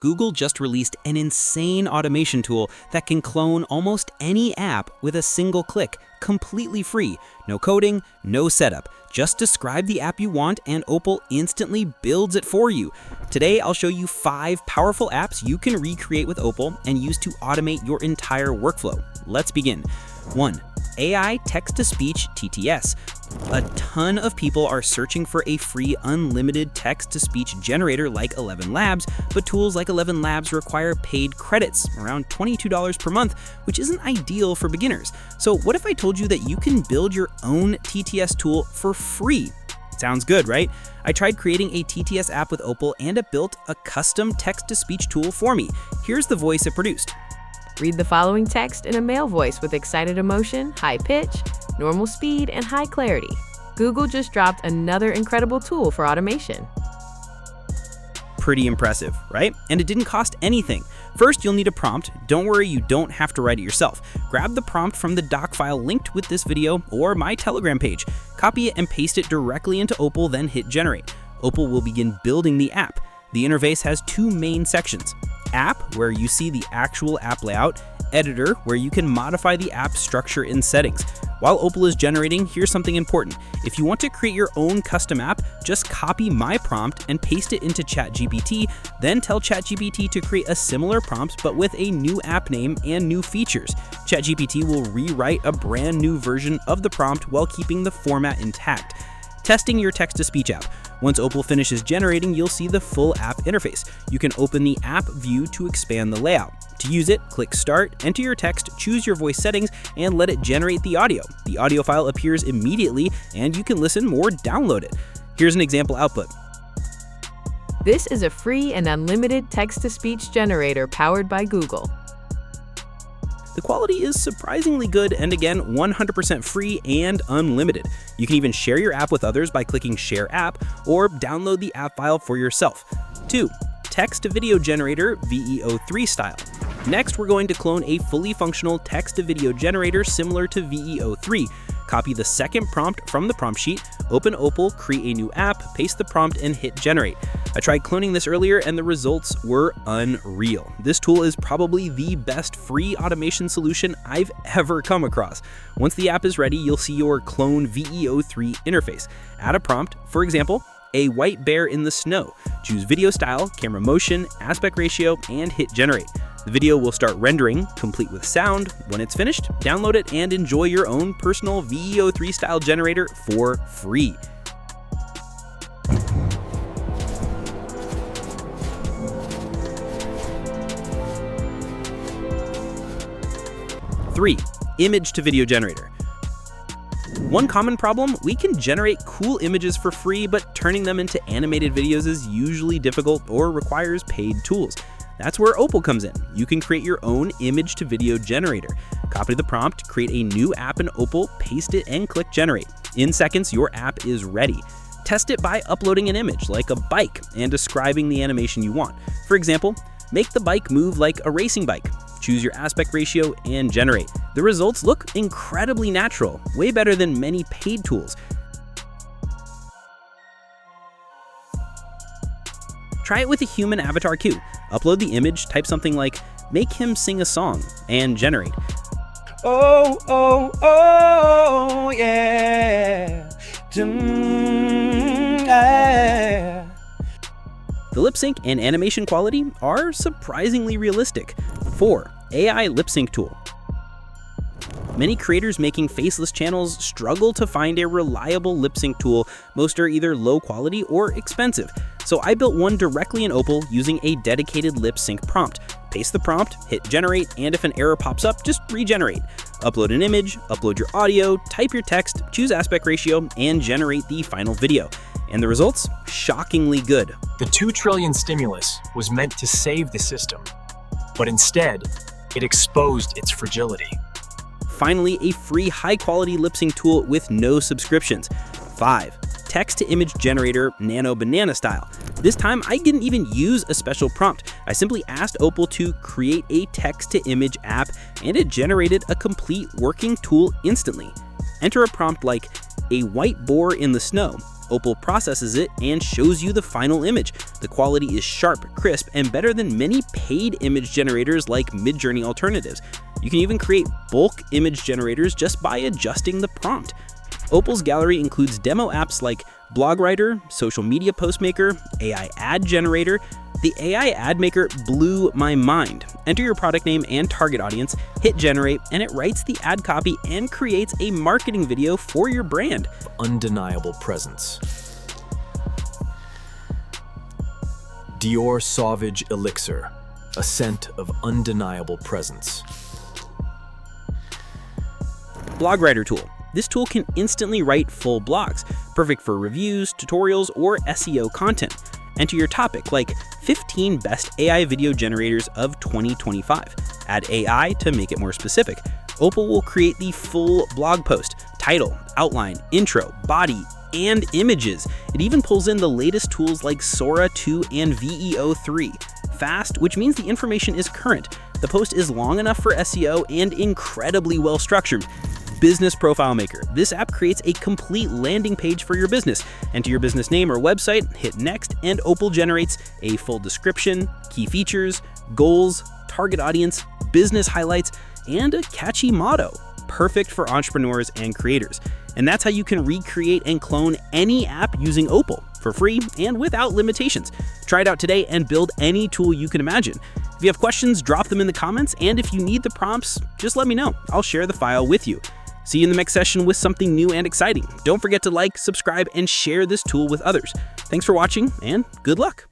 Google just released an insane automation tool that can clone almost any app with a single click, completely free. No coding, no setup. Just describe the app you want and Opel instantly builds it for you. Today, I'll show you 5 powerful apps you can recreate with Opel and use to automate your entire workflow. Let's begin. 1. AI text-to-speech TTS. A ton of people are searching for a free unlimited text-to-speech generator like 11 Labs, but tools like 11 Labs require paid credits, around $22 per month, which isn't ideal for beginners. So what if I told you that you can build your own TTS tool for free? Sounds good, right? I tried creating a TTS app with Opel and it built a custom text-to-speech tool for me. Here's the voice it produced. Read the following text in a male voice with excited emotion, high pitch, normal speed, and high clarity. Google just dropped another incredible tool for automation. Pretty impressive, right? And it didn't cost anything. First, you'll need a prompt. Don't worry, you don't have to write it yourself. Grab the prompt from the doc file linked with this video or my Telegram page. Copy it and paste it directly into Opel, then hit generate. Opel will begin building the app. The interface has 2 main sections. App, where you see the actual app layout, Editor, where you can modify the app structure in settings. While Opel is generating, here's something important. If you want to create your own custom app, just copy my prompt and paste it into ChatGPT, then tell ChatGPT to create a similar prompt but with a new app name and new features. ChatGPT will rewrite a brand new version of the prompt while keeping the format intact. Testing your text-to-speech app. Once Opel finishes generating, you'll see the full app interface. You can open the app view to expand the layout. To use it, click Start, enter your text, choose your voice settings, and let it generate the audio. The audio file appears immediately, and you can listen or download it. Here's an example output. This is a free and unlimited text-to-speech generator powered by Google. The quality is surprisingly good and again, 100% free and unlimited. You can even share your app with others by clicking Share App or download the app file for yourself. 2. Text-to-video generator VEO3 style. Next, we're going to clone a fully functional text-to-video generator similar to VEO3. Copy the second prompt from the prompt sheet, open Opel, create a new app, paste the prompt, and hit generate. I tried cloning this earlier and the results were unreal. This tool is probably the best free automation solution I've ever come across. Once the app is ready, you'll see your clone VEO3 interface. Add a prompt, for example, a white bear in the snow. Choose video style, camera motion, aspect ratio, and hit generate. The video will start rendering, complete with sound. When it's finished, download it and enjoy your own personal VEO3 style generator for free. Three, image to video generator. One common problem, we can generate cool images for free, but turning them into animated videos is usually difficult or requires paid tools. That's where Opel comes in. You can create your own image to video generator. Copy the prompt, create a new app in Opel, paste it, and click generate. In seconds, your app is ready. Test it by uploading an image like a bike and describing the animation you want. For example, make the bike move like a racing bike. Choose your aspect ratio and generate. The results look incredibly natural, way better than many paid tools. Try it with a human avatar queue. Upload the image, type something like, make him sing a song, and generate. Oh, oh, oh, yeah. Yeah. The lip sync and animation quality are surprisingly realistic. 4. AI lip sync tool. Many creators making faceless channels struggle to find a reliable lip sync tool. Most are either low quality or expensive. So I built one directly in Opel using a dedicated lip sync prompt. Paste the prompt, hit generate, and if an error pops up, just regenerate. Upload an image, upload your audio, type your text, choose aspect ratio, and generate the final video. And the results? Shockingly good. The 2 trillion stimulus was meant to save the system, but instead, it exposed its fragility. Finally, a free high-quality lip sync tool with no subscriptions. 5. Text-to-image generator Nano Banana-style. This time, I didn't even use a special prompt. I simply asked Opel to create a text-to-image app, and it generated a complete working tool instantly. Enter a prompt like, a white boar in the snow. Opal processes it and shows you the final image. The quality is sharp, crisp, and better than many paid image generators like Midjourney alternatives. You can even create bulk image generators just by adjusting the prompt. Opal's gallery includes demo apps like BlogWriter, Social Media Postmaker, AI Ad Generator. The AI Ad Maker blew my mind. Enter your product name and target audience, hit generate, and it writes the ad copy and creates a marketing video for your brand. Undeniable presence. Dior Sauvage Elixir, a scent of undeniable presence. BlogWriter tool. This tool can instantly write full blogs, perfect for reviews, tutorials, or SEO content. Enter your topic like 15 best AI video generators of 2025. Add AI to make it more specific. Opal will create the full blog post, title, outline, intro, body, and images. It even pulls in the latest tools like Sora 2 and VEO3. Fast, which means the information is current. The post is long enough for SEO and incredibly well structured. Business Profile Maker. This app creates a complete landing page for your business. Enter your business name or website, hit next, and Opal generates a full description, key features, goals, target audience, business highlights, and a catchy motto. Perfect for entrepreneurs and creators. And that's how you can recreate and clone any app using Opal for free and without limitations. Try it out today and build any tool you can imagine. If you have questions, drop them in the comments, and if you need the prompts, just let me know. I'll share the file with you. See you in the next session with something new and exciting. Don't forget to like, subscribe, and share this tool with others. Thanks for watching, and good luck.